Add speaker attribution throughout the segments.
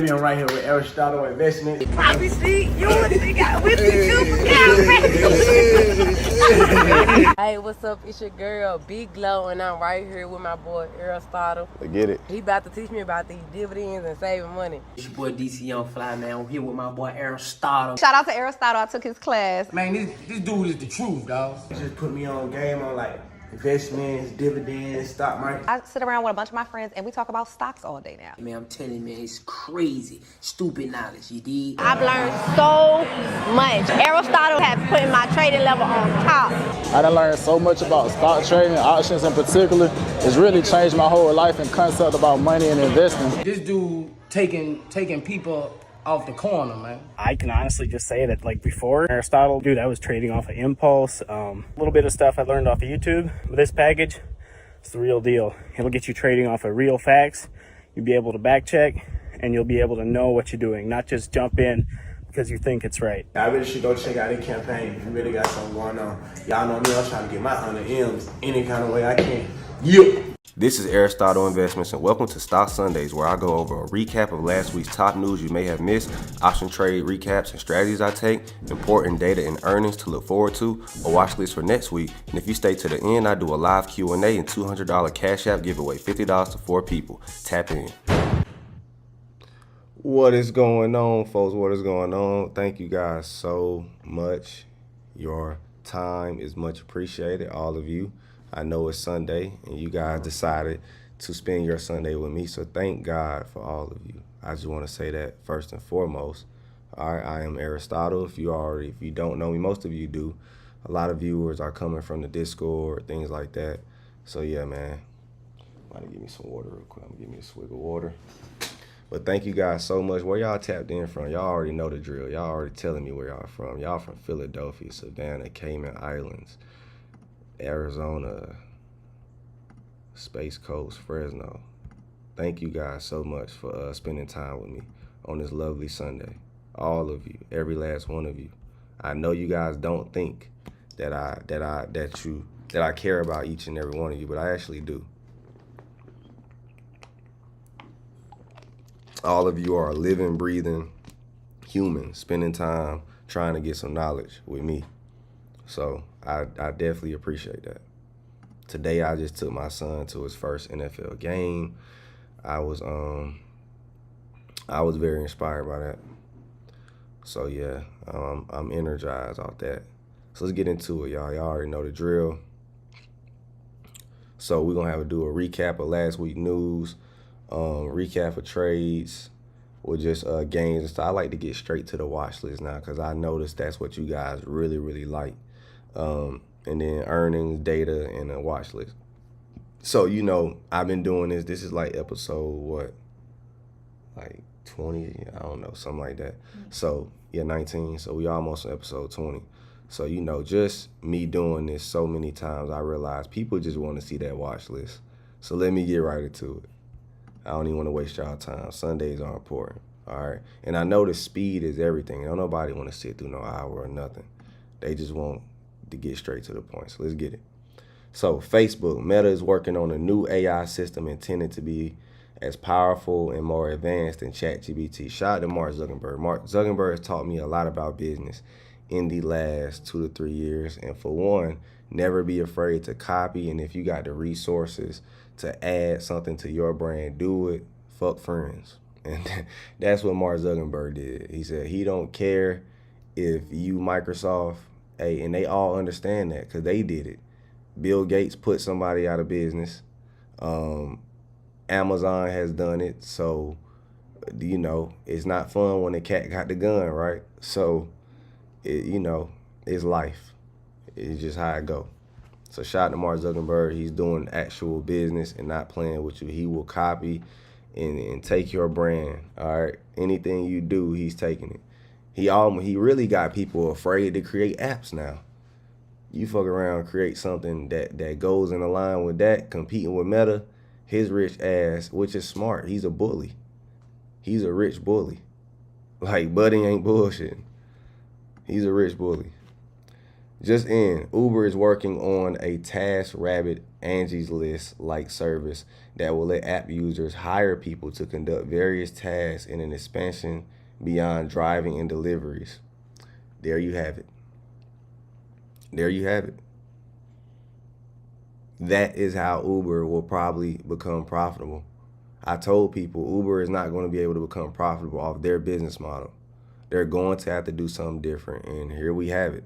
Speaker 1: baby. I'm right here with Aristotle Investment.
Speaker 2: Poppy seed, you and the got whiskey too for Hey, what's up? It's your girl, Big Glow, and I'm right here with my boy Aristotle.
Speaker 3: Let's get it.
Speaker 2: He about to teach me about these dividends and saving money.
Speaker 1: It's your boy DC Young Fly, man. I'm here with my boy Aristotle.
Speaker 4: Shout out to Aristotle. I took his class.
Speaker 1: Man, this dude is the truth, dog. He just put me on game on like investments, dividends, stock market.
Speaker 4: I sit around with a bunch of my friends and we talk about stocks all day now.
Speaker 5: Man, I'm telling you, man, it's crazy. Stupid knowledge, you dig?
Speaker 4: I've learned so much. Aristotle has put my trading level on top.
Speaker 3: I done learned so much about stock trading, options in particular. It's really changed my whole life and concept about money and investing.
Speaker 1: This dude taking people off the corner, man.
Speaker 6: I can honestly just say that, like, before Aristotle, dude, I was trading off of impulse. A little bit of stuff I learned off of YouTube. But this package, it's the real deal. It'll get you trading off of real facts. You'll be able to back check, and you'll be able to know what you're doing, not just jump in because you think it's right.
Speaker 1: I really should go check out this campaign. We really got something going on. Y'all know me, I'm trying to get my 100 M's any kind of way I can. Yeah.
Speaker 7: This is Aristotle Investments, and welcome to Stock Sundays, where I go over a recap of last week's top news you may have missed, option trade recaps and strategies I take, important data and earnings to look forward to, a watch list for next week, and if you stay to the end, I do a live Q&A and $200 Cash App giveaway, $50 to 4 people. Tap in. What is going on, folks? What is going on? Thank you guys so much. Your time is much appreciated, all of you. I know it's Sunday, and you guys decided to spend your Sunday with me, so thank God for all of you. I just want to say that first and foremost. All right, I am Aristotle. If you don't know me, most of you do. A lot of viewers are coming from the Discord, things like that. So yeah, man. I'm gonna give me some water real quick. I'm gonna give me a swig of water. But thank you guys so much. Where y'all tapped in from? Y'all already know the drill. Y'all already telling me where y'all from. Y'all from Philadelphia, Savannah, Cayman Islands, Arizona, Space Coast, Fresno. Thank you guys so much for spending time with me on this lovely Sunday. All of you, every last one of you. I know you guys don't think that I care about each and every one of you, but I actually do. All of you are living, breathing humans, spending time trying to get some knowledge with me. So I definitely appreciate that. Today I just took my son to his first NFL game. I was very inspired by that. So yeah, I'm energized off that. So let's get into it, y'all. Y'all already know the drill. So we're gonna have to do a recap of last week's news, recap of trades, or just games and stuff. I like to get straight to the watch list now because I noticed that's what you guys really, really like. And then earnings, data, and a watch list. So, you know, I've been doing this. This is like episode, what? Like 20? I don't know, something like that. So, yeah, 19. So we almost on episode 20. So, you know, just me doing this so many times, I realized people just want to see that watch list. So let me get right into it. I don't even want to waste y'all time. Sundays are important, all right? And I know the speed is everything. Don't nobody want to sit through no hour or nothing. They just want to get straight to the point. So let's get it. So Facebook, Meta is working on a new AI system intended to be as powerful and more advanced than ChatGPT. Shout out to Mark Zuckerberg. Mark Zuckerberg has taught me a lot about business in the last 2 to 3 years. And for one, never be afraid to copy. And if you got the resources to add something to your brand, do it. Fuck friends. And that's what Mark Zuckerberg did. He said he don't care if you Microsoft, hey, and they all understand that because they did it. Bill Gates put somebody out of business. Amazon has done it. So, you know, it's not fun when the cat got the gun, right? So, you know, it's life. It's just how it go. So shout out to Mark Zuckerberg. He's doing actual business and not playing with you. He will copy and take your brand, all right? Anything you do, he's taking it. He really got people afraid to create apps now. You fuck around, create something that goes in line with that, competing with Meta, his rich ass, which is smart. He's a bully. He's a rich bully. Like, Buddy ain't bullshitting. He's a rich bully. Just in, Uber is working on a TaskRabbit Angie's List like service that will let app users hire people to conduct various tasks in an expansion beyond driving and deliveries. There you have it. There you have it. That is how Uber will probably become profitable. I told people Uber is not going to be able to become profitable off their business model. They're going to have to do something different, and here we have it.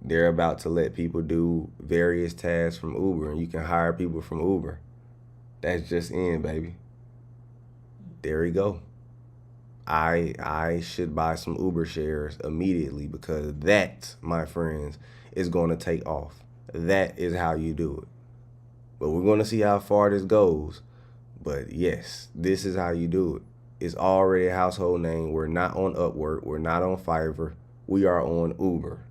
Speaker 7: They're about to let people do various tasks from Uber, and you can hire people from Uber. That's just in, baby. There you go. I should buy some Uber shares immediately, because that, my friends, is going to take off. That is how you do it. But we're going to see how far this goes. But yes, this is how you do it. It's already a household name. We're not on Upwork. We're not on Fiverr. We are on Uber.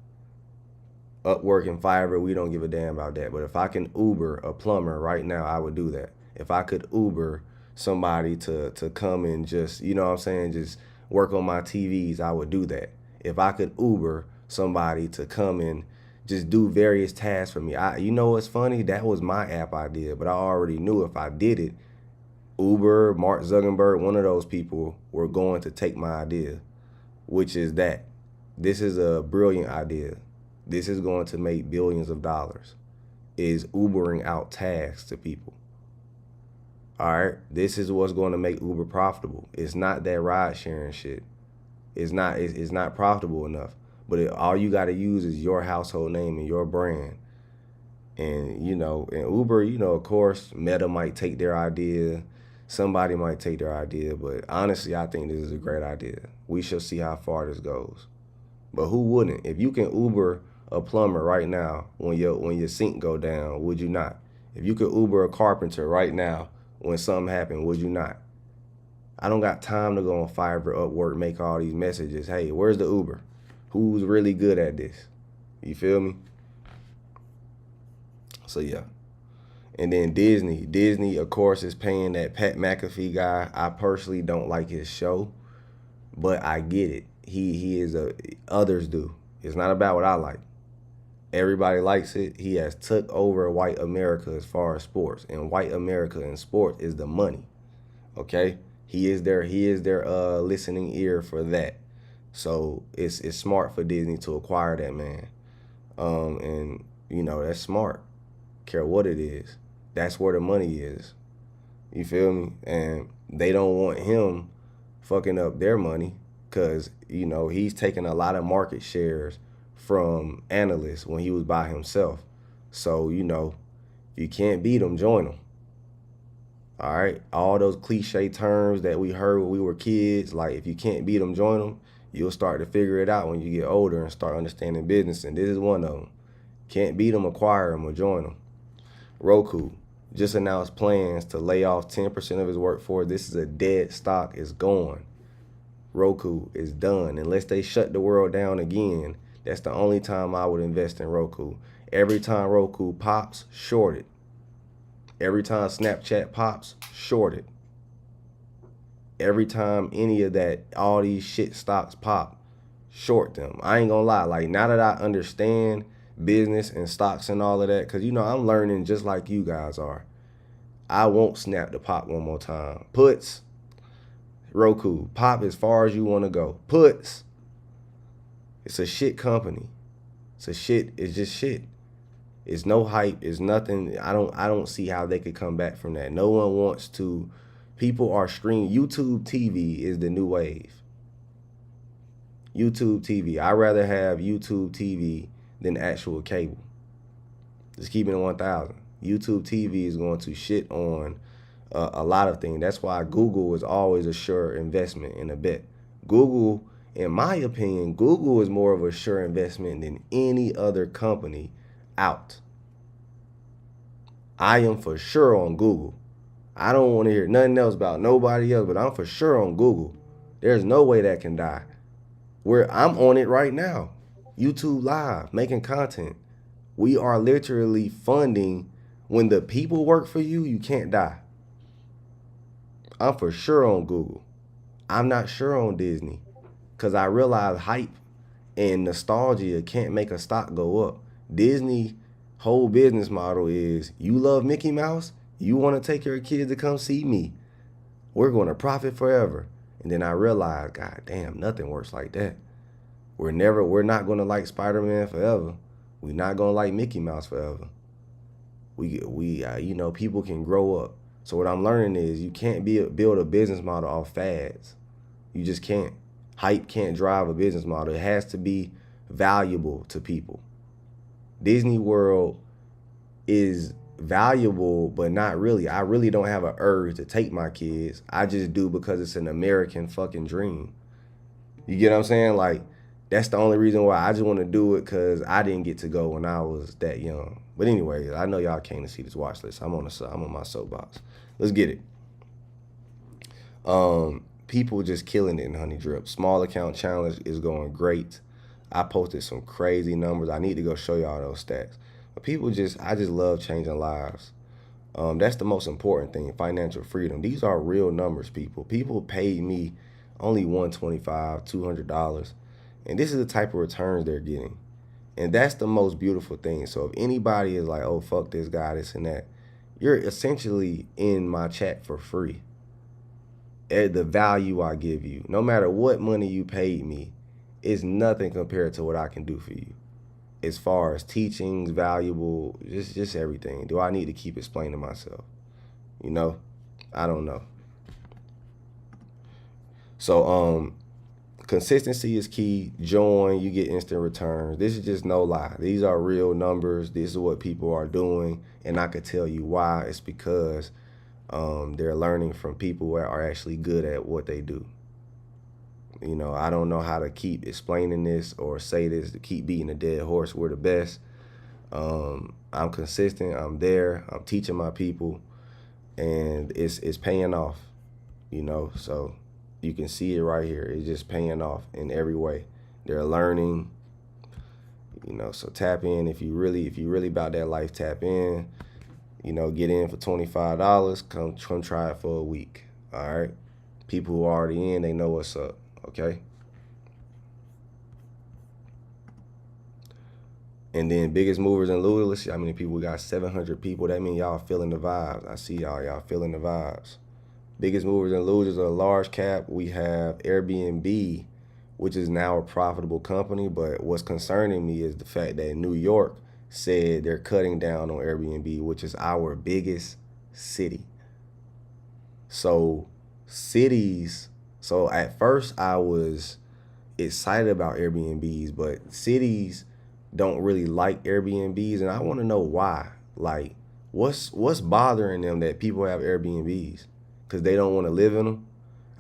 Speaker 7: Upwork and Fiverr, we don't give a damn about that. But if I can Uber a plumber right now, I would do that. If I could Uber somebody to come and just, you know what I'm saying, just work on my TVs, I would do that. If I could Uber somebody to come and just do various tasks for me. You know what's funny? That was my app idea, but I already knew if I did it, Uber, Mark Zuckerberg, one of those people were going to take my idea, which is that this is a brilliant idea. This is going to make billions of dollars, is Ubering out tasks to people. All right, this is what's going to make Uber profitable. It's not that ride sharing shit. It's not profitable enough. But all you got to use is your household name and your brand. And, you know, and Uber, you know, of course, Meta might take their idea. Somebody might take their idea. But honestly, I think this is a great idea. We shall see how far this goes. But who wouldn't? If you can Uber a plumber right now when your sink go down, would you not? If you could Uber a carpenter right now when something happened, would you not? I don't got time to go on Fiverr, Upwork, make all these messages. Hey, where's the Uber? Who's really good at this? You feel me? So yeah. And then Disney. Disney, of course, is paying that Pat McAfee guy. I personally don't like his show, but I get it. He is others do. It's not about what I like. Everybody likes it. He has took over white America as far as sports, and white America in sports is the money. Okay, he is their listening ear for that. So it's smart for Disney to acquire that man, and you know that's smart. Care what it is, that's where the money is. You feel me? And they don't want him fucking up their money, because you know he's taking a lot of market shares from analysts when he was by himself. So, you know, if you can't beat him, join him. All right? All those cliche terms that we heard when we were kids, like if you can't beat them, join them, you'll start to figure it out when you get older and start understanding business. And this is one of them. Can't beat them, acquire them, or join them. Roku just announced plans to lay off 10% of his workforce. This is a dead stock. It's gone. Roku is done. Unless they shut the world down again, that's the only time I would invest in Roku. Every time Roku pops, short it. Every time Snapchat pops, short it. Every time any of that, all these shit stocks pop, short them. I ain't gonna lie, like now that I understand business and stocks and all of that, because you know I'm learning just like you guys are, I won't snap the pop one more time. Puts, Roku, pop as far as you want to go. Puts, it's a shit company. It's just shit. It's no hype. It's nothing. I don't see how they could come back from that. No one wants to. People are streaming. YouTube TV is the new wave. YouTube TV. I'd rather have YouTube TV than actual cable. Just keeping it 1,000. YouTube TV is going to shit on a lot of things. That's why Google is always a sure investment in a bet. Google, in my opinion, Google is more of a sure investment than any other company out. I am for sure on Google. I don't want to hear nothing else about nobody else, but I'm for sure on Google. There's no way that can die. I'm on it right now. YouTube Live, making content. We are literally funding. When the people work for you, you can't die. I'm for sure on Google. I'm not sure on Disney, because I realize hype And nostalgia can't make a stock go up. Disney whole business model is, you love Mickey Mouse, you want to take your kids to come see me, we're going to profit forever. And then I realized, God damn, nothing works like that. We're not going to like Spider-Man forever. We're not going to like Mickey Mouse forever. You know, people can grow up. So what I'm learning is you can't build a business model off fads. You just can't. Hype can't drive a business model. It has to be valuable to people. Disney World is valuable, but not really. I really don't have an urge to take my kids. I just do because it's an American fucking dream. You get what I'm saying? Like, that's the only reason why I just want to do it, because I didn't get to go when I was that young. But anyway, I know y'all came to see this watch list. I'm on my soapbox. Let's get it. People just killing it in Honey Drip. Small account challenge is going great. I posted some crazy numbers. I need to go show y'all those stats. But I just love changing lives. That's the most important thing, financial freedom. These are real numbers, people. People paid me only $125, $200. And this is the type of returns they're getting. And that's the most beautiful thing. So if anybody is like, oh, fuck this guy, this and that, you're essentially in my chat for free. At the value I give you, no matter what money you paid me, is nothing compared to what I can do for you. As far as teachings, valuable, just everything. Do I need to keep explaining myself? You know, I don't know. So, consistency is key. Join, you get instant returns. This is just no lie. These are real numbers. This is what people are doing. And I could tell you why. It's because they're learning from people who are actually good at what they do. You know, I don't know how to keep explaining this or say this to keep beating a dead horse. We're the best. I'm consistent. I'm there. I'm teaching my people. And it's paying off, you know. So you can see it right here. It's just paying off in every way. They're learning, you know. So tap in if you really about that life. Tap in, you know. Get in for $25. Come try it for a week. All right. People who are already in, they know what's up. Okay. And then biggest movers and losers. Let's see how many people we got. 700 people. That means y'all feeling the vibes. I see y'all feeling the vibes. Biggest movers and losers are large cap. We have Airbnb, which is now a profitable company. But what's concerning me is the fact that New York said they're cutting down on Airbnb, which is our biggest city. So at first I was excited about Airbnbs, but cities don't really like Airbnbs, and I want to know why. Like, what's bothering them that people have Airbnbs? Because they don't want to live in them?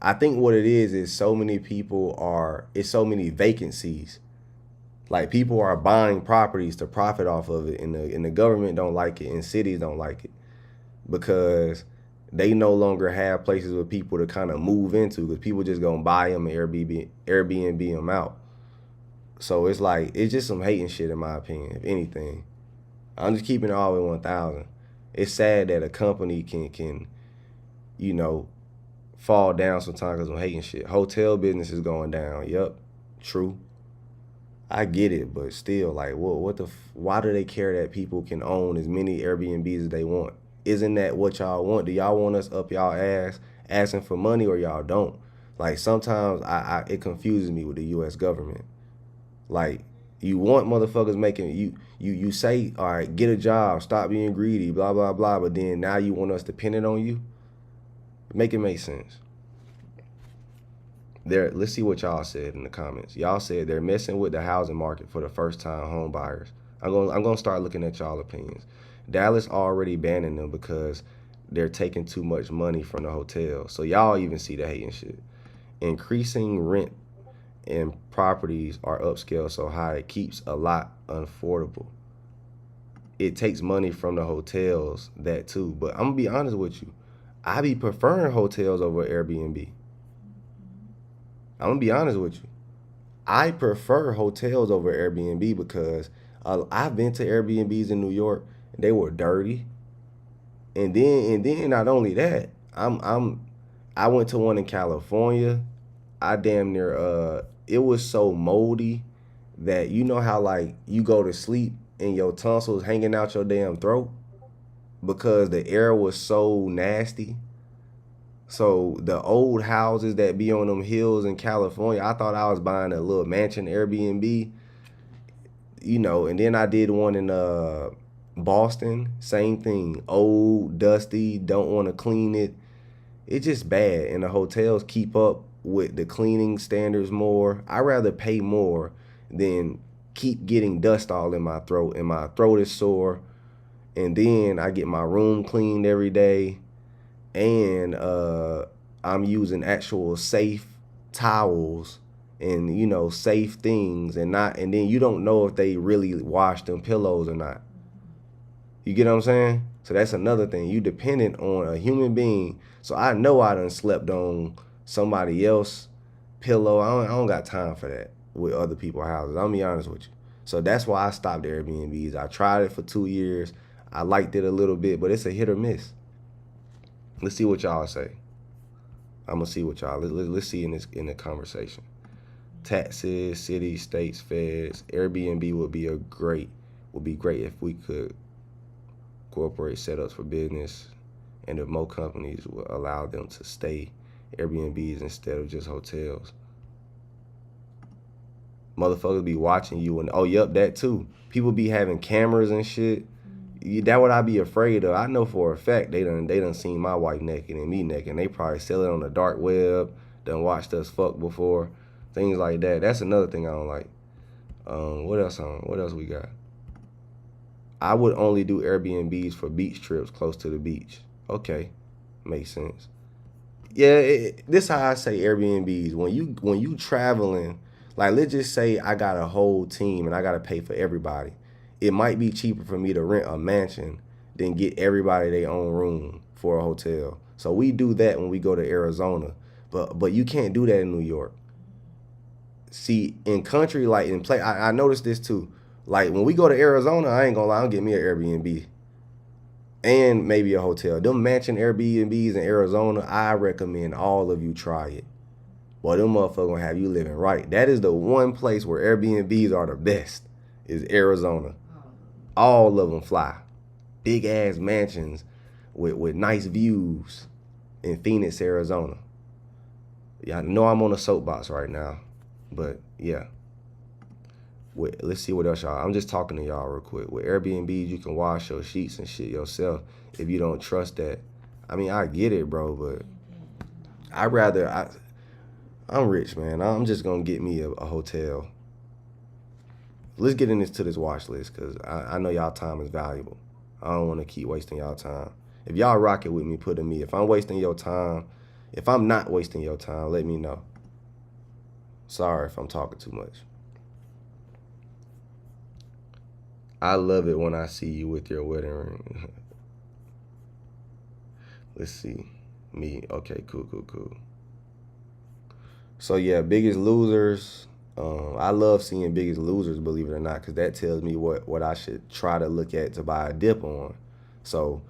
Speaker 7: I think what it is so many it's so many vacancies. Like, people are buying properties to profit off of it, and the government don't like it, and cities don't like it, because they no longer have places for people to kind of move into, because people just gonna buy them and Airbnb them out. So it's like, it's just some hating shit in my opinion, if anything. I'm just keeping it all in 1,000. It's sad that a company can, you know, fall down sometimes because of hating shit. Hotel business is going down. Yep, true. I get it, but still, like, why do they care that people can own as many Airbnbs as they want? Isn't that what y'all want? Do y'all want us up y'all ass asking for money, or y'all don't? Like, sometimes it confuses me with the U.S. government. Like, you want motherfuckers making, you say, all right, get a job, stop being greedy, blah, blah, blah, but then now you want us dependent on you? Make it make sense. Let's see what y'all said in the comments. Y'all said they're messing with the housing market for the first time home buyers. I'm gonna start looking at y'all opinions. Dallas already banning them because they're taking too much money from the hotel. So y'all even see the hating shit. Increasing rent and properties are upscale so high it keeps a lot unaffordable. It takes money from the hotels, that too. But I'm gonna be honest with you. I be preferring hotels over Airbnb. I'm gonna be honest with you. I prefer hotels over Airbnb because I've been to Airbnbs in New York. They were dirty, and then not only that, I went to one in California. I damn near it was so moldy that you know how like you go to sleep and your tonsils hanging out your damn throat because the air was so nasty. So the old houses that be on them hills in California, I thought I was buying a little mansion Airbnb, you know, and then I did one in Boston, same thing, old, dusty, don't want to clean it. It's just bad, and the hotels keep up with the cleaning standards more. I'd rather pay more than keep getting dust all in my throat, and my throat is sore, and then I get my room cleaned every day, and I'm using actual safe towels and, you know, safe things, and then you don't know if they really washed them pillows or not. You get what I'm saying? So that's another thing. You dependent on a human being. So I know I done slept on somebody else's pillow. I don't got time for that with other people's houses. I'll be honest with you. So that's why I stopped Airbnbs. I tried it for 2 years. I liked it a little bit, but it's a hit or miss. Let's see what y'all say. I'm gonna see what y'all. Let's see in the conversation. Taxes, cities, states, feds. Airbnb would be great if we could incorporate setups for business, and if more companies would allow them to stay Airbnbs instead of just hotels. Motherfuckers be watching you, and oh, yep, that too. People be having cameras and shit. That what I be afraid of. I know for a fact they done seen my wife naked and me naked, and they probably sell it on the dark web, done watched us fuck before, things like that. That's another thing I don't like. What else we got? I would only do Airbnbs for beach trips close to the beach. Okay, makes sense. Yeah, this is how I say Airbnbs. When you traveling, like let's just say I got a whole team and I gotta pay for everybody. It might be cheaper for me to rent a mansion than get everybody their own room for a hotel. So we do that when we go to Arizona, but you can't do that in New York. See, in country, like in play, I noticed this too. Like when we go to Arizona, I ain't gonna lie, I'll get me an Airbnb and maybe a hotel. Them mansion Airbnbs in Arizona, I recommend all of you try it. Boy, them motherfuckers gonna have you living right. That is the one place where Airbnbs are the best, is Arizona. All of them fly. Big ass mansions with nice views in Phoenix, Arizona. Yeah, I know I'm on a soapbox right now, but yeah. Let's see what else y'all. I'm just talking to y'all real quick. With Airbnbs, you can wash your sheets and shit yourself if you don't trust that. I mean, I get it, bro, but I'm rich, man. I'm just gonna get me a hotel. Let's get into this watch list, because I know y'all time is valuable. I don't want to keep wasting y'all time. If y'all rock it with me, put in me. If I'm wasting your time, if I'm not wasting your time, let me know. Sorry if I'm talking too much. I love it when I see you with your wedding ring. Let's see. Me. Okay, cool. So yeah, Biggest Losers. I love seeing Biggest Losers, believe it or not, because that tells me what I should try to look at to buy a dip on. So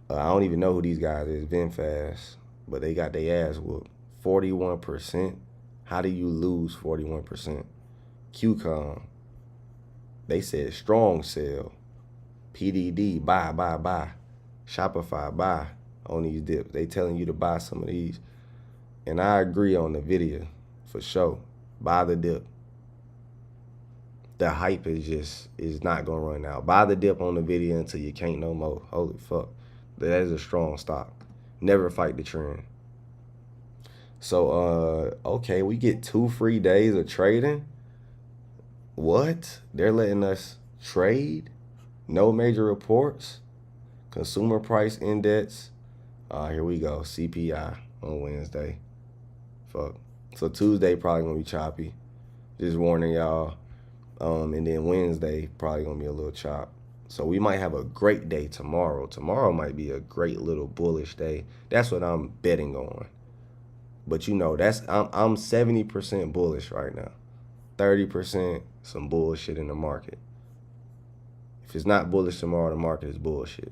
Speaker 7: I don't even know who these guys is, VinFast, but they got their ass whooped. 41%. How do you lose 41%? QCOM. They said strong sell. PDD, buy. Shopify, buy on these dips. They telling you to buy some of these. And I agree on the video, for sure. Buy the dip. The hype is not gonna run out. Buy the dip on the video until you can't no more. Holy fuck. That is a strong stock. Never fight the trend. So, okay, we get 2 free days of trading. What? They're letting us trade? No major reports? Consumer price index. Here we go. CPI on Wednesday. Fuck. So Tuesday probably gonna be choppy. Just warning y'all. And then Wednesday probably gonna be a little chop. So we might have a great day tomorrow. Tomorrow might be a great little bullish day. That's what I'm betting on. But you know, I'm 70% bullish right now. 30% some bullshit in the market. If it's not bullish tomorrow, the market is bullshit.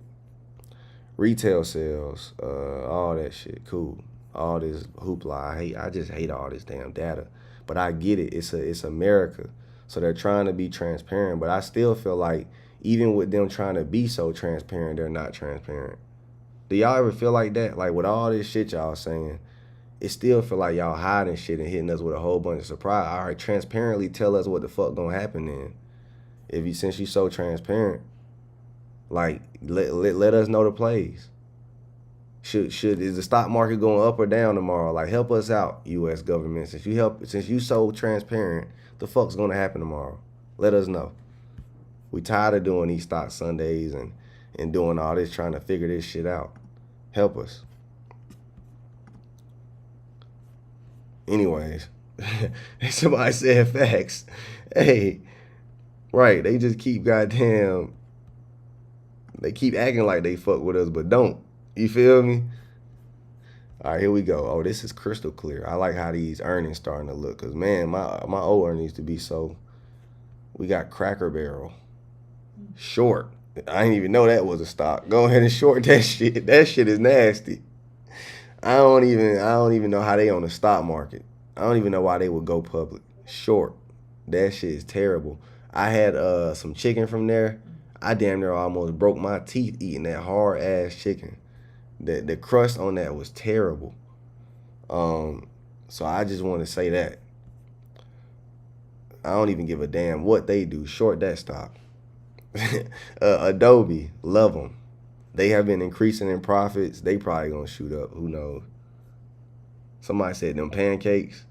Speaker 7: Retail sales, all that shit, cool. All this hoopla, I just hate all this damn data. But I get it. It's America. So they're trying to be transparent, but I still feel like even with them trying to be so transparent, they're not transparent. Do y'all ever feel like that? Like with all this shit y'all saying, it still feel like y'all hiding shit and hitting us with a whole bunch of surprise. All right, transparently tell us what the fuck gonna happen then. Since you so transparent, like let us know the plays. Is the stock market going up or down tomorrow? Like help us out, U.S. government. Since you so transparent, the fuck's gonna happen tomorrow? Let us know. We tired of doing these stock Sundays and doing all this trying to figure this shit out. Help us. Anyways, somebody said facts. Hey, right, they just keep they keep acting like they fuck with us, but don't. You feel me? All right, here we go. Oh, this is crystal clear. I like how these earnings starting to look, because, man, my old earnings to be so. We got Cracker Barrel. Short. I didn't even know that was a stock. Go ahead and short that shit. That shit is nasty. I don't even know how they on the stock market. I don't even know why they would go public. Short. That shit is terrible. I had some chicken from there. I damn near almost broke my teeth eating that hard ass chicken. The crust on that was terrible. So I just want to say that. I don't even give a damn what they do. Short that stock. Adobe, love them. They have been increasing in profits. They probably gonna shoot up. Who knows? Somebody said them pancakes.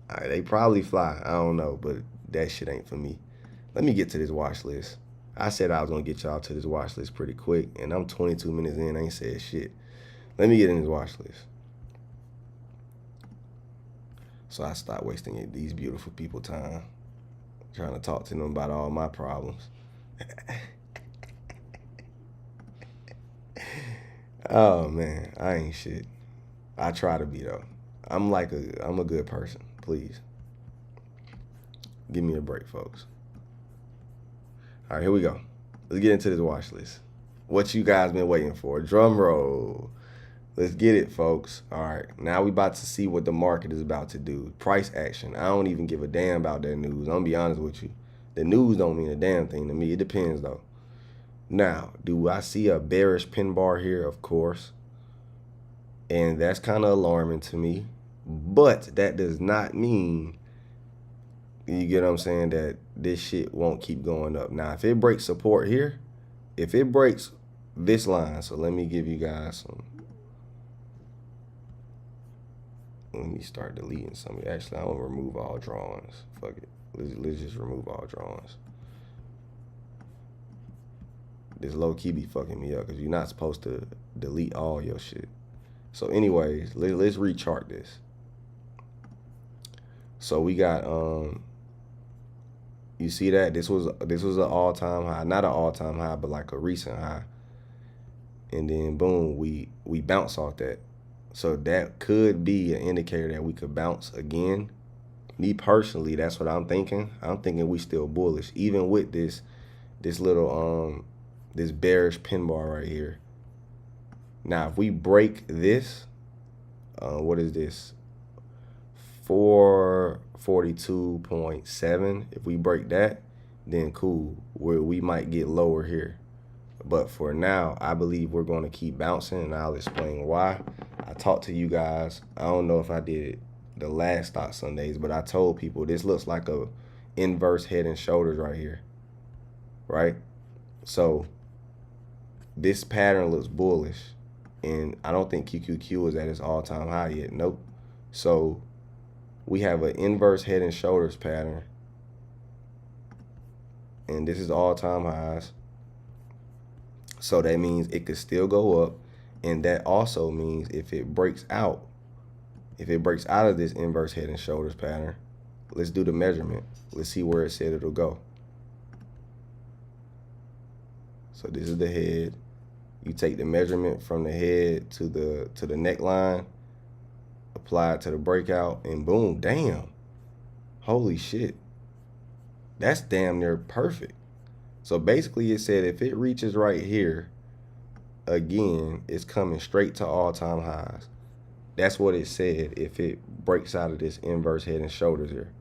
Speaker 7: All right, they probably fly. I don't know, but that shit ain't for me. Let me get to this watch list. I said I was gonna get y'all to this watch list pretty quick, and I'm 22 minutes in. I ain't said shit. Let me get in this watch list. So I stop wasting these beautiful people time trying to talk to them about all my problems. Oh man, I ain't shit. I try to be though. I'm a good person. Please. Give me a break, folks. All right, here we go. Let's get into this watch list. What you guys been waiting for? Drum roll. Let's get it, folks. All right, now we about to see what the market is about to do. Price action. I don't even give a damn about that news. I'm gonna be honest with you. The news don't mean a damn thing to me. It depends, though. Now, do I see a bearish pin bar here? Of course. And that's kind of alarming to me. But that does not mean, you get what I'm saying, that this shit won't keep going up. Now, if it breaks support here, if it breaks this line, so let me give you guys some. Let me start deleting some. Actually, I want to remove all drawings. Fuck it. Let's just remove all drawings. This low-key be fucking me up because you're not supposed to delete all your shit. So anyways, let's rechart this. So we got, you see that? This was an all-time high. Not an all-time high, but like a recent high. And then boom, we bounce off that. So that could be an indicator that we could bounce again. Me personally, that's what I'm thinking. I'm thinking we still bullish, even with this little this bearish pin bar right here. Now, if we break this, what is this? 442.7. If we break that, then cool. We might get lower here. But for now, I believe we're going to keep bouncing, and I'll explain why. I talked to you guys. I don't know if I did it the last Stock Sundays, but I told people this looks like a inverse head and shoulders right here, right? So this pattern looks bullish, and I don't think QQQ is at its all-time high yet. Nope. So we have an inverse head and shoulders pattern, and this is all-time highs. So that means it could still go up, and that also means if it breaks out of this inverse head and shoulders pattern, let's do the measurement. Let's see where it said it'll go. So this is the head. You take the measurement from the head to the neckline, apply it to the breakout, and boom, damn. Holy shit. That's damn near perfect. So basically it said if it reaches right here, again, it's coming straight to all-time highs. That's what it said if it breaks out of this inverse head and shoulders here.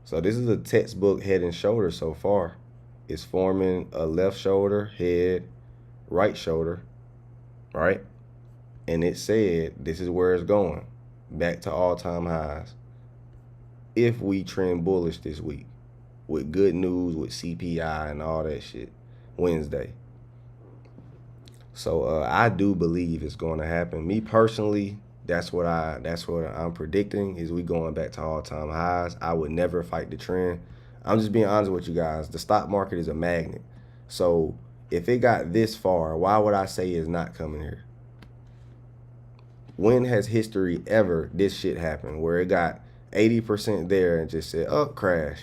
Speaker 7: So this is a textbook head and shoulder so far. It's forming a left shoulder, head, right shoulder, right? And it said this is where it's going, back to all-time highs. If we trend bullish this week with good news with CPI and all that shit Wednesday. So I do believe it's going to happen. Me personally, that's what I'm predicting is we going back to all-time highs. I would never fight the trend. I'm just being honest with you guys. The stock market is a magnet. So if it got this far, why would I say it's not coming here? When has history ever this shit happened where it got 80% there and just said, oh, crash?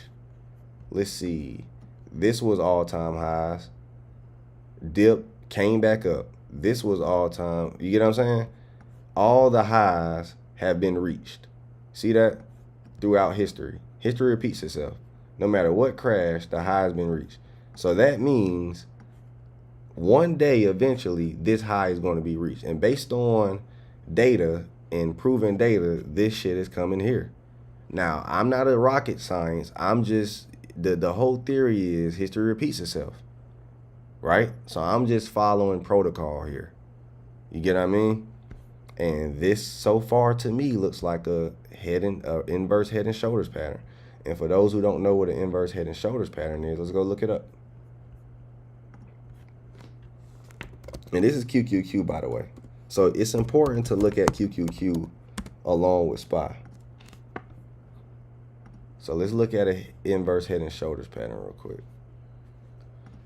Speaker 7: Let's see. This was all-time highs. Dip, came back up. This was all-time. You get what I'm saying? All the highs have been reached. See that? Throughout history. History repeats itself. No matter what crash, the high has been reached. So that means one day, eventually, this high is going to be reached. And based on data and proven data, this shit is coming here. Now, I'm not a rocket science. I'm just, the whole theory is history repeats itself. Right? So I'm just following protocol here. You get what I mean? And this so far to me looks like a inverse head and shoulders pattern. And for those who don't know what an inverse head and shoulders pattern is, let's go look it up. And this is QQQ, by the way. So it's important to look at QQQ along with SPY. So let's look at an inverse head and shoulders pattern real quick.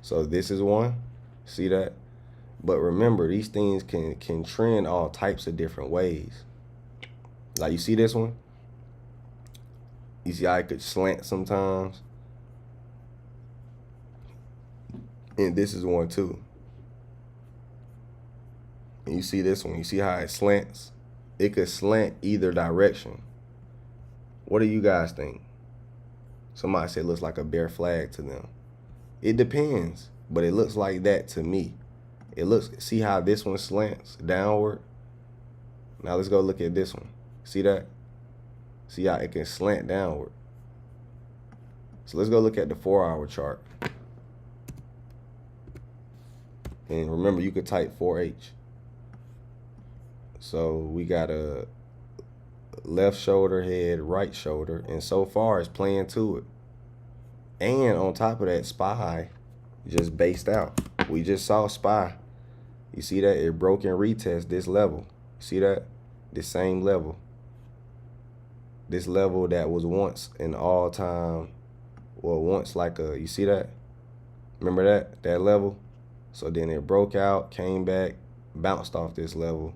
Speaker 7: So this is one. See that? But remember, these things can trend all types of different ways. Like you see this one? You see how it could slant sometimes? And this is one too. And you see this one? You see how it slants? It could slant either direction. What do you guys think? Somebody said it looks like a bear flag to them. It depends, but it looks like that to me. It looks, see how this one slants downward? Now let's go look at this one. See that? See how it can slant downward. So let's go look at the 4-hour chart. And remember, you could type 4H. So we got a left shoulder, head, right shoulder, and so far it's playing to it. And on top of that, SPY just based out. We just saw SPY. You see that? It broke and retest this level. See that? This same level. This level that was once an all-time, well, once like a, you see that? Remember that? That level? So then it broke out, came back, bounced off this level.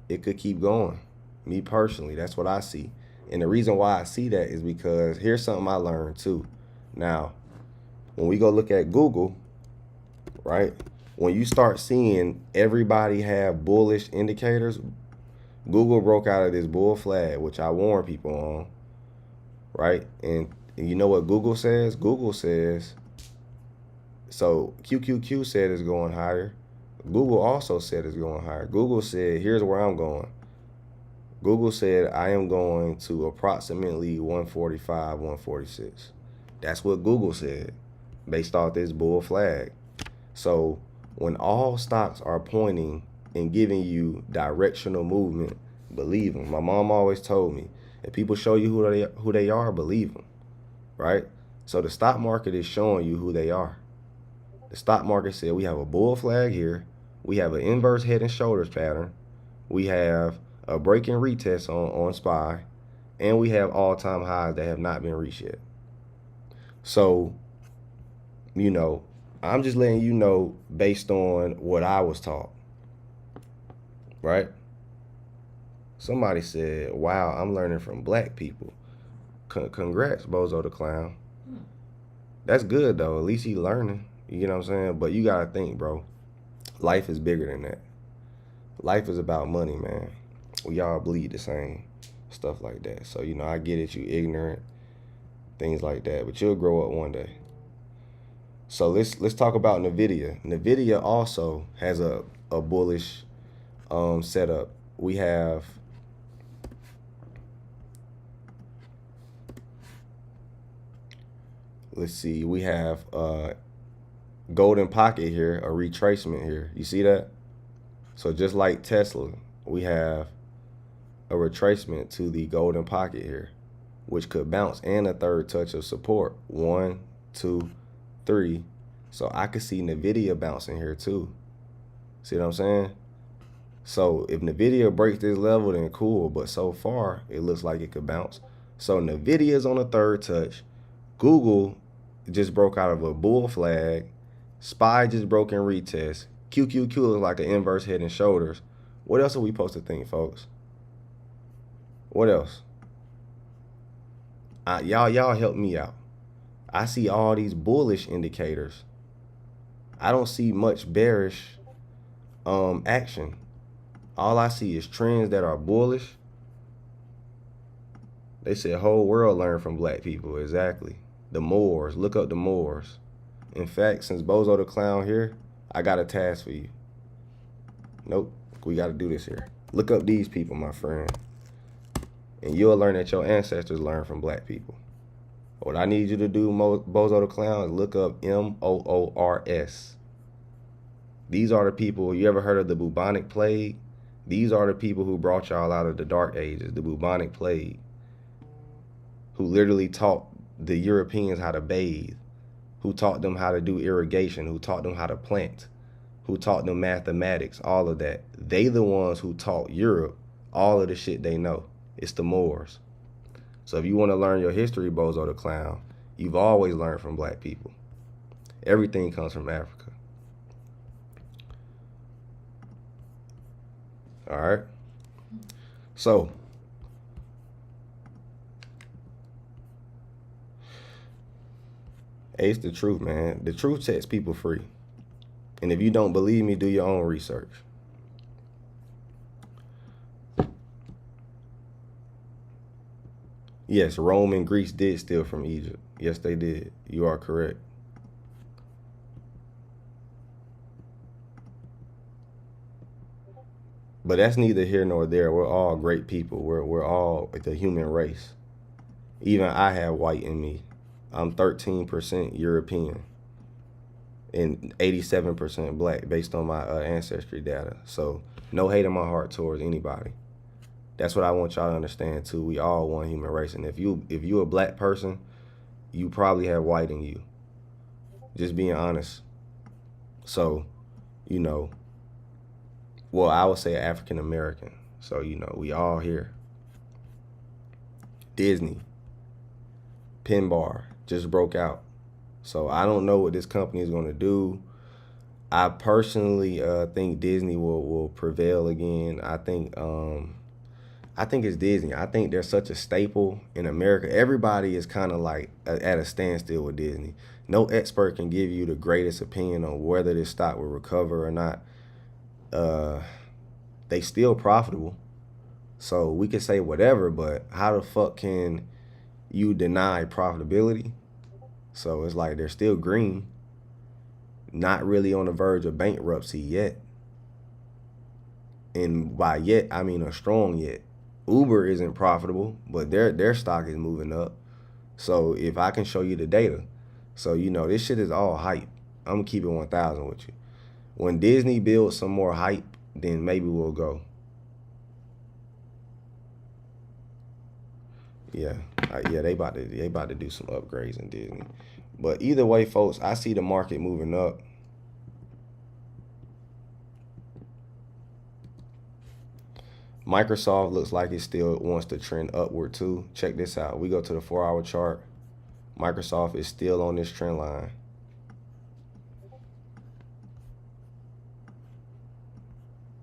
Speaker 7: It could keep going. Me personally, that's what I see. And the reason why I see that is because here's something I learned too. Now, when we go look at Google, right? When you start seeing everybody have bullish indicators, Google broke out of this bull flag, which I warn people on, right? And you know what Google says? Google says, so QQQ said it's going higher. Google also said it's going higher. Google said, here's where I'm going. Google said I am going to approximately 145, 146. That's what Google said based off this bull flag. So when all stocks are pointing and giving you directional movement, believe them. My mom always told me, if people show you who they are, believe them, right? So the stock market is showing you who they are. The stock market said we have a bull flag here. We have an inverse head and shoulders pattern. We have a break and retest on SPY. And we have all-time highs that have not been reached yet. So, you know, I'm just letting you know based on what I was taught, right? Somebody said, wow, I'm learning from black people. Congrats, Bozo the Clown. That's good, though. At least he learning. You know what I'm saying? But you got to think, bro. Life is bigger than that. Life is about money, man. We all bleed the same. Stuff like that. So, you know, I get it. You ignorant. Things like that. But you'll grow up one day. So let's talk about NVIDIA. NVIDIA also has a bullish setup. We have let's see, we have golden pocket here, a retracement here. You see that? So just like Tesla, we have a retracement to the golden pocket here, which could bounce, and a third touch of support. 1, 2, 3. So I could see NVIDIA bouncing here too. See what I'm saying? So if NVIDIA breaks this level, then cool. But so far, it looks like it could bounce. So NVIDIA is on a third touch. Google just broke out of a bull flag. SPY just broke in retest. QQQ looks like an inverse head and shoulders. What else are we supposed to think, folks? What else? Y'all help me out. I see all these bullish indicators. I don't see much bearish action. All I see is trends that are bullish. They said whole world learn from black people. Exactly. The Moors. Look up the Moors. In fact, since Bozo the Clown here, I got a task for you. Nope. We got to do this here. Look up these people, my friend. And you'll learn that your ancestors learned from black people. What I need you to do, Bozo the Clown, is look up Moors. These are the people, you ever heard of the bubonic plague? These are the people who brought y'all out of the dark ages, the bubonic plague, who literally taught the Europeans how to bathe, who taught them how to do irrigation, who taught them how to plant, who taught them mathematics, all of that. They the ones who taught Europe all of the shit they know. It's the Moors. So if you want to learn your history, Bozo the Clown, you've always learned from black people. Everything comes from Africa. All right. So hey, it's the truth, man. The truth sets people free. And if you don't believe me, do your own research. Yes, Rome and Greece did steal from Egypt. Yes, they did. You are correct. But that's neither here nor there. We're all great people. We're all the human race. Even I have white in me. I'm 13% European and 87% black based on my ancestry data. So no hate in my heart towards anybody. That's what I want y'all to understand too. We all one human race. And if you a black person, you probably have white in you. Just being honest. So, you know, well, I would say African American. So, you know, we all here. Disney, Pin Bar just broke out. So I don't know what this company is going to do. I personally think Disney will prevail again. I think it's Disney. I think they're such a staple in America. Everybody is kind of like at a standstill with Disney. No expert can give you the greatest opinion on whether this stock will recover or not. They still profitable. So we can say whatever, but how the fuck can you deny profitability? So it's like they're still green. Not really on the verge of bankruptcy yet. And by yet, I mean a strong yet. Uber isn't profitable, but their stock is moving up. So if I can show you the data. So, you know, this shit is all hype. I'm going to keep it 1,000 with you. When Disney builds some more hype, then maybe we'll go. Yeah, they about to do some upgrades in Disney. But either way, folks, I see the market moving up. Microsoft looks like it still wants to trend upward too. Check this out. We go to the 4-hour chart. Microsoft is still on this trend line.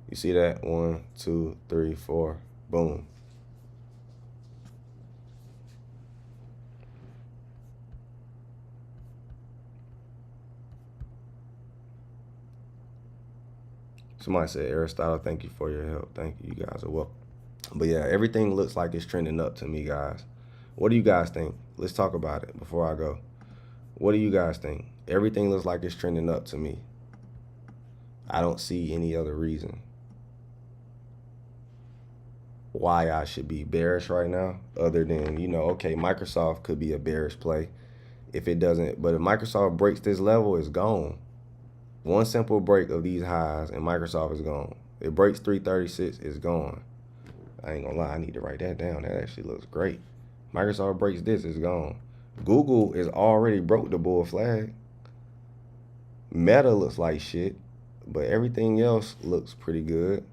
Speaker 7: You see that? 1, 2, 3, 4. Boom. Somebody said, Aristotle, thank you for your help. Thank you. You guys are welcome. But yeah, everything looks like it's trending up to me, guys. What do you guys think? Let's talk about it before I go. What do you guys think? Everything looks like it's trending up to me. I don't see any other reason why I should be bearish right now other than, you know, okay, Microsoft could be a bearish play. if it doesn't. But if Microsoft breaks this level, it's gone. One simple break of these highs and Microsoft is gone. It breaks 336, it's gone. I ain't gonna lie, I need to write that down. That actually looks great. Microsoft breaks this, it's gone. Google is already broke the bull flag. Meta looks like shit, but everything else looks pretty good.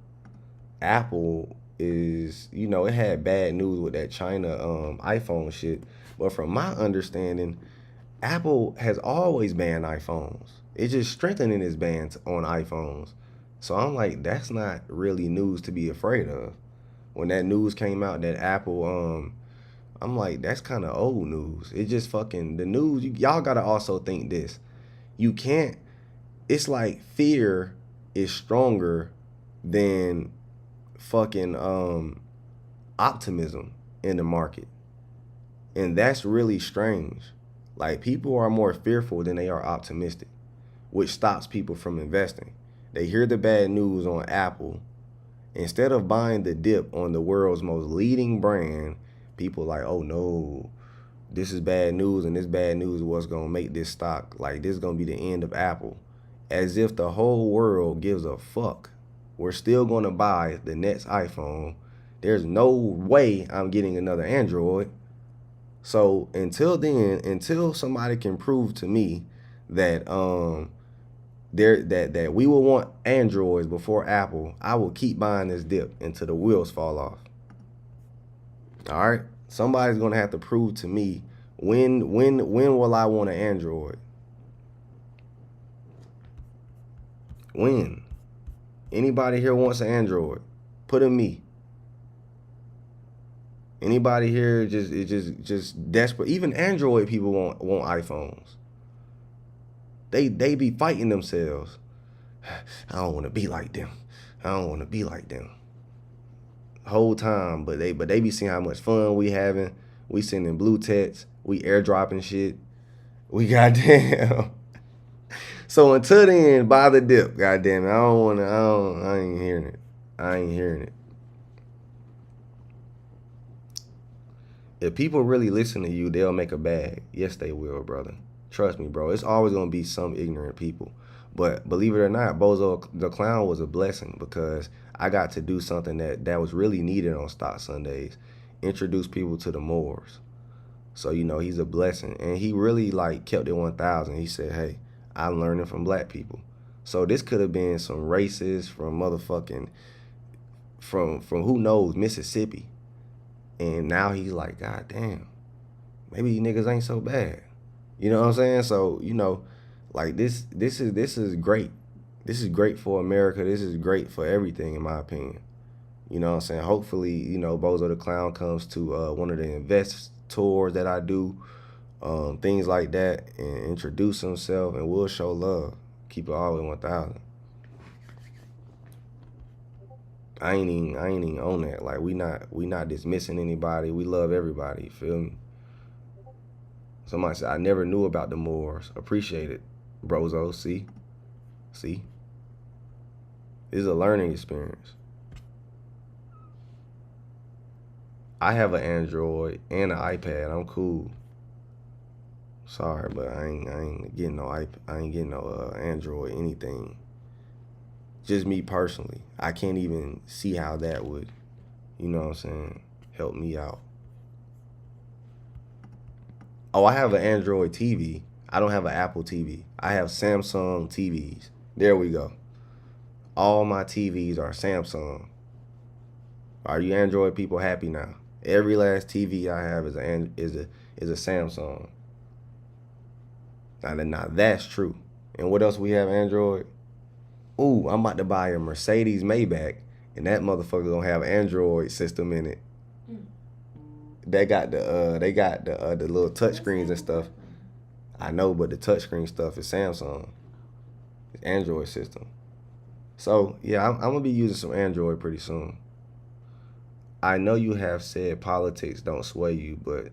Speaker 7: Apple is, you know, it had bad news with that China iPhone shit. But from my understanding, Apple has always banned iPhones. It's just strengthening its bans on iPhones. So I'm like, that's not really news to be afraid of. When that news came out that Apple, I'm like, that's kind of old news. It just fucking, the news, y'all gotta also think this. You can't, it's like fear is stronger than fucking optimism in the market. And that's really strange. Like, people are more fearful than they are optimistic, which stops people from investing. They hear the bad news on Apple. Instead of buying the dip on the world's most leading brand, people like, oh no, this is bad news, and this bad news is what's gonna make this stock, like, this is gonna be the end of Apple. As if the whole world gives a fuck. We're still gonna buy the next iPhone. There's no way I'm getting another Android. So until then, until somebody can prove to me that that we will want Androids before Apple, I will keep buying this dip until the wheels fall off. All right, somebody's gonna have to prove to me when will I want an Android? When? Anybody here wants an Android? Put a me. Anybody here just desperate? Even Android people want iPhones. They be fighting themselves. I don't want to be like them. I don't want to be like them. Whole time, but they be seeing how much fun we having. We sending blue texts. We airdropping shit. We goddamn. So until then, buy the dip. Goddamn it. I ain't hearing it. I ain't hearing it. If people really listen to you, they'll make a bag. Yes, they will, brother. Trust me, bro. It's always going to be some ignorant people. But believe it or not, Bozo the Clown was a blessing because I got to do something that was really needed on Stock Sundays. Introduce people to the Moors. So, you know, he's a blessing. And he really, like, kept it 1,000. He said, hey, I'm learning from black people. So this could have been some racists from motherfucking, from who knows, Mississippi. And now he's like, God damn, maybe these niggas ain't so bad. You know what I'm saying? So, you know, like this is great. This is great for America. This is great for everything, in my opinion. You know what I'm saying? Hopefully, you know, Bozo the Clown comes to one of the invest tours that I do, things like that, and introduce himself, and we'll show love. Keep it all in 1,000. I ain't even on that. Like, we not dismissing anybody. We love everybody. You feel me? Somebody said, I never knew about the Moors. Appreciate it, Brozo. See? This is a learning experience. I have an Android and an iPad. I'm cool. Sorry, but I ain't getting no Android anything. Just me personally. I can't even see how that would, you know what I'm saying, help me out. Oh, I have an Android TV. I don't have an Apple TV. I have Samsung TVs. There we go. All my TVs are Samsung. Are you Android people happy now? Every last TV I have is a Samsung. Now that's true. And what else we have Android? Ooh, I'm about to buy a Mercedes Maybach, and that motherfucker gonna have Android system in it. They got the little touchscreens and stuff. I know, but the touchscreen stuff is Samsung. It's Android system. So yeah, I'm gonna be using some Android pretty soon. I know you have said politics don't sway you, but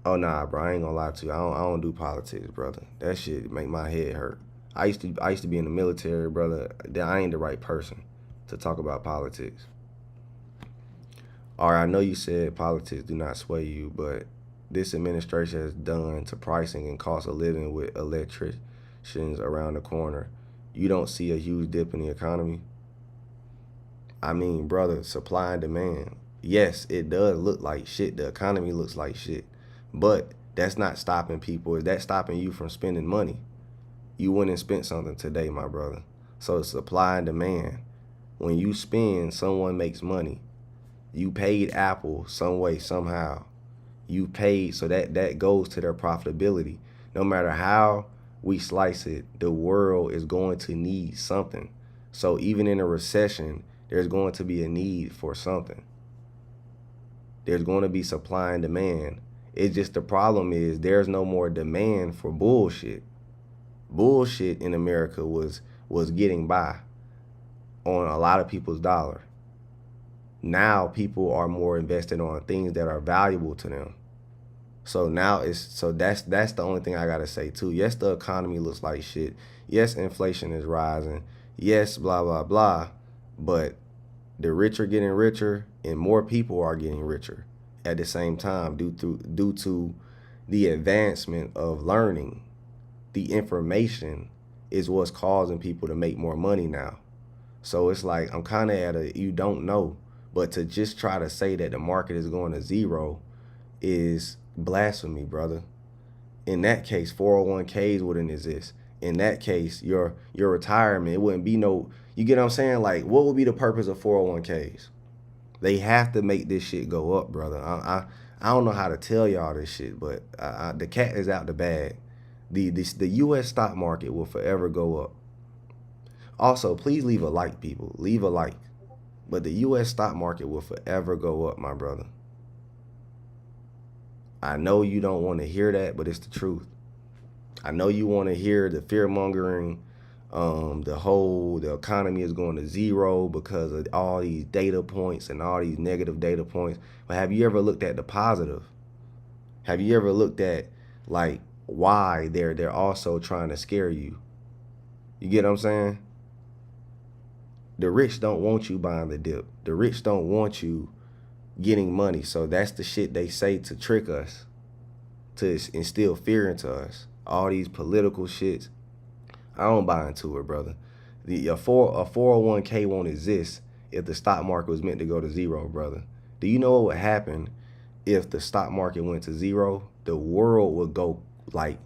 Speaker 7: oh nah, bro, I ain't gonna lie to you. I don't do politics, brother. That shit make my head hurt. I used to be in the military, brother. I ain't the right person to talk about politics. All right, I know you said politics do not sway you, but this administration has done to pricing and cost of living with electricians around the corner, you don't see a huge dip in the economy? I mean, brother, supply and demand. Yes, it does look like shit. The economy looks like shit. But that's not stopping people. Is that stopping you from spending money? You went and spent something today, my brother. So it's supply and demand. When you spend, someone makes money. You paid Apple some way, somehow. You paid, so that goes to their profitability. No matter how we slice it, the world is going to need something. So even in a recession, there's going to be a need for something. There's going to be supply and demand. It's just the problem is there's no more demand for bullshit. Bullshit in America was getting by on a lot of people's dollar. Now people are more invested on things that are valuable to them. So now that's the only thing I gotta say too. Yes, the economy looks like shit. Yes, inflation is rising. Yes, blah blah blah. But the rich are getting richer and more people are getting richer at the same time due to the advancement of learning. The information is what's causing people to make more money now. So it's like I'm kind of at a you don't know. But to just try to say that the market is going to zero is blasphemy, brother. In that case, 401ks wouldn't exist. In that case, your retirement, it wouldn't be no, you get what I'm saying? Like, what would be the purpose of 401ks? They have to make this shit go up, brother. I don't know how to tell y'all this shit, but the cat is out the bag. The U.S. stock market will forever go up. Also, please leave a like, people. Leave a like. But the U.S. stock market will forever go up, my brother. I know you don't want to hear that, but it's the truth. I know you want to hear the fear-mongering, the economy is going to zero because of all these data points and all these negative data points. But have you ever looked at the positive? Have you ever looked at, like, why they're also trying to scare you? You get what I'm saying? The rich don't want you buying the dip. The rich don't want you getting money. So that's the shit they say to trick us, to instill fear into us. All these political shits. I don't buy into it, brother. A 401k won't exist if the stock market was meant to go to zero, brother. Do you know what would happen if the stock market went to zero? The world would go like,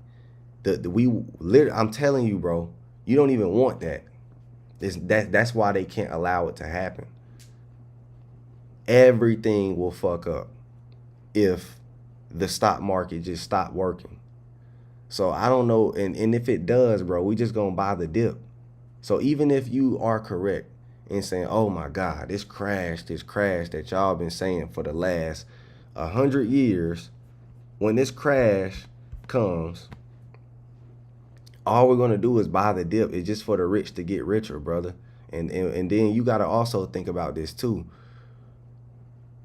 Speaker 7: I'm telling you, bro, you don't even want that. That's why they can't allow it to happen. Everything will fuck up if the stock market just stopped working. So I don't know, and if it does, bro, we just gonna buy the dip. So even if you are correct in saying, oh my God, this crash that y'all been saying for the last 100 years, when this crash comes, all we're gonna do is buy the dip. It's just for the rich to get richer, brother. And then you gotta also think about this too.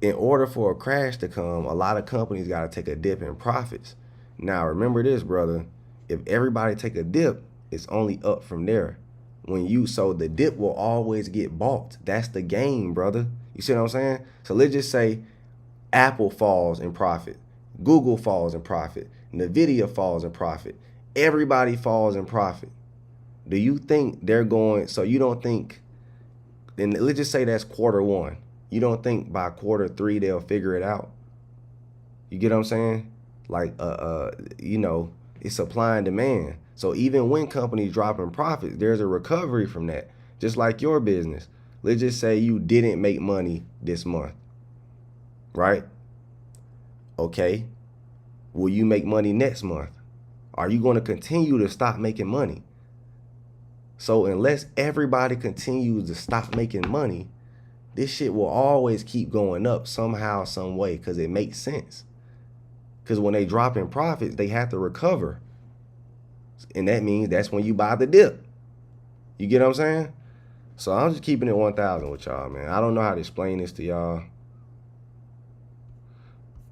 Speaker 7: In order for a crash to come, a lot of companies gotta take a dip in profits. Now remember this, brother. If everybody take a dip, it's only up from there. So the dip will always get bought. That's the game, brother. You see what I'm saying? So let's just say Apple falls in profit, Google falls in profit, Nvidia falls in profit. Everybody falls in profit. Do you think they're going, so you don't think, and let's just say that's Q1. You don't think by Q3 they'll figure it out? You get what I'm saying? Like, it's supply and demand. So even when companies drop in profits, there's a recovery from that. Just like your business. Let's just say you didn't make money this month, right? Okay. Will you make money next month? Are you going to continue to stop making money? So unless everybody continues to stop making money, this shit will always keep going up somehow, some way, because it makes sense. Because when they drop in profits, they have to recover. And that means that's when you buy the dip. You get what I'm saying? So I'm just keeping it 1,000 with y'all, man. I don't know how to explain this to y'all,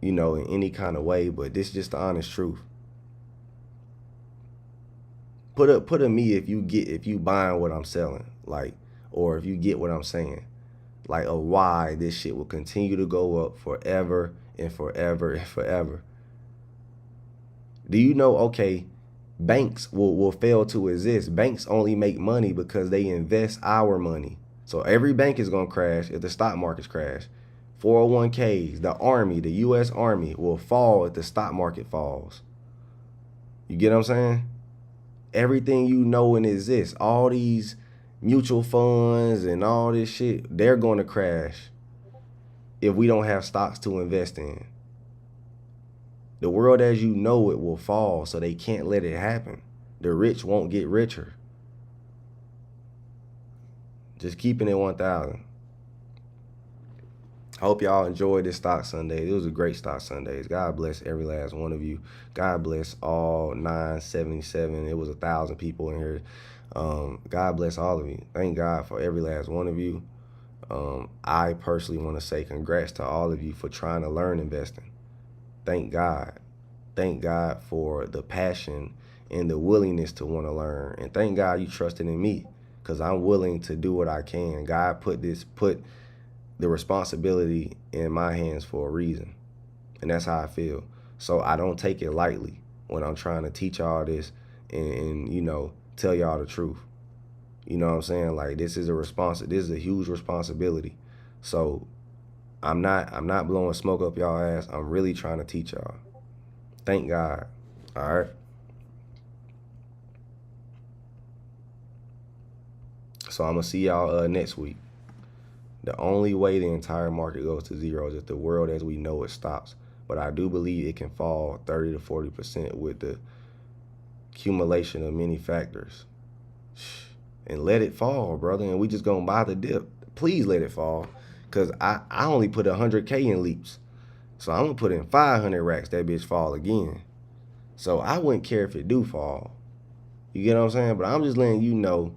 Speaker 7: in any kind of way, but this is just the honest truth. Put a me if you buying what I'm selling, like, or if you get what I'm saying, like, of why this shit will continue to go up forever and forever and forever. Do you know, okay, banks will fail to exist. Banks only make money because they invest our money. So every bank is going to crash if the stock markets crash. 401ks, the Army, the U.S. Army will fall if the stock market falls. You get what I'm saying? Everything you know and exists, all these mutual funds and all this shit, they're going to crash if we don't have stocks to invest in. The world as you know it will fall, so they can't let it happen. The rich won't get richer. Just keeping it 1,000. I hope y'all enjoyed this Stock Sunday. It was a great Stock Sundays. God bless every last one of you. God bless all 977. It was 1,000 people in here. God bless all of you. Thank God for every last one of you. I personally want to say congrats to all of you for trying to learn investing. Thank God. Thank God for the passion and the willingness to want to learn. And thank God you trusted in me, because I'm willing to do what I can. God put the responsibility in my hands for a reason. And that's how I feel. So I don't take it lightly when I'm trying to teach y'all this and you know, tell y'all the truth. You know what I'm saying? Like, this is a huge responsibility. So I'm not blowing smoke up y'all ass. I'm really trying to teach y'all. Thank God. All right. So I'm gonna see y'all next week. The only way the entire market goes to zero is if the world as we know it stops. But I do believe it can fall 30 to 40% with the accumulation of many factors. And let it fall, brother. And we just gonna buy the dip. Please let it fall. Because I only put 100K in leaps. So I'm gonna put in 500 racks, that bitch fall again. So I wouldn't care if it do fall. You get what I'm saying? But I'm just letting you know,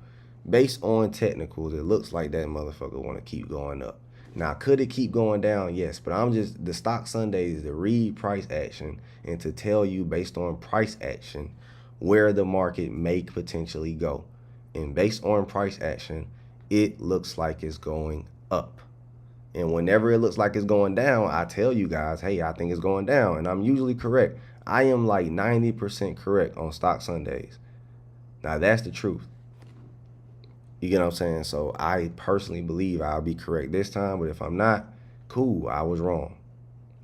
Speaker 7: based on technicals, it looks like that motherfucker want to keep going up. Now, could it keep going down? Yes, but the Stock Sunday is to read price action and to tell you based on price action where the market may potentially go. And based on price action, it looks like it's going up. And whenever it looks like it's going down, I tell you guys, hey, I think it's going down. And I'm usually correct. I am like 90% correct on Stock Sundays. Now, that's the truth. You get what I'm saying? So I personally believe I'll be correct this time, but if I'm not, cool, I was wrong.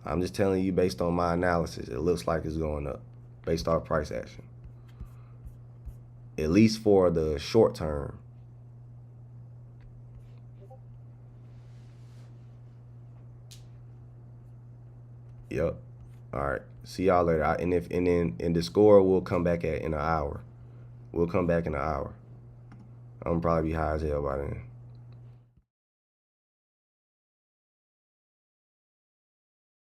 Speaker 7: I'm just telling you based on my analysis, it looks like it's going up based off price action. At least for the short term. Yep. All right. See y'all later. And then the score will come back in an hour. We'll come back in an hour. I'm gonna probably be high as hell by then.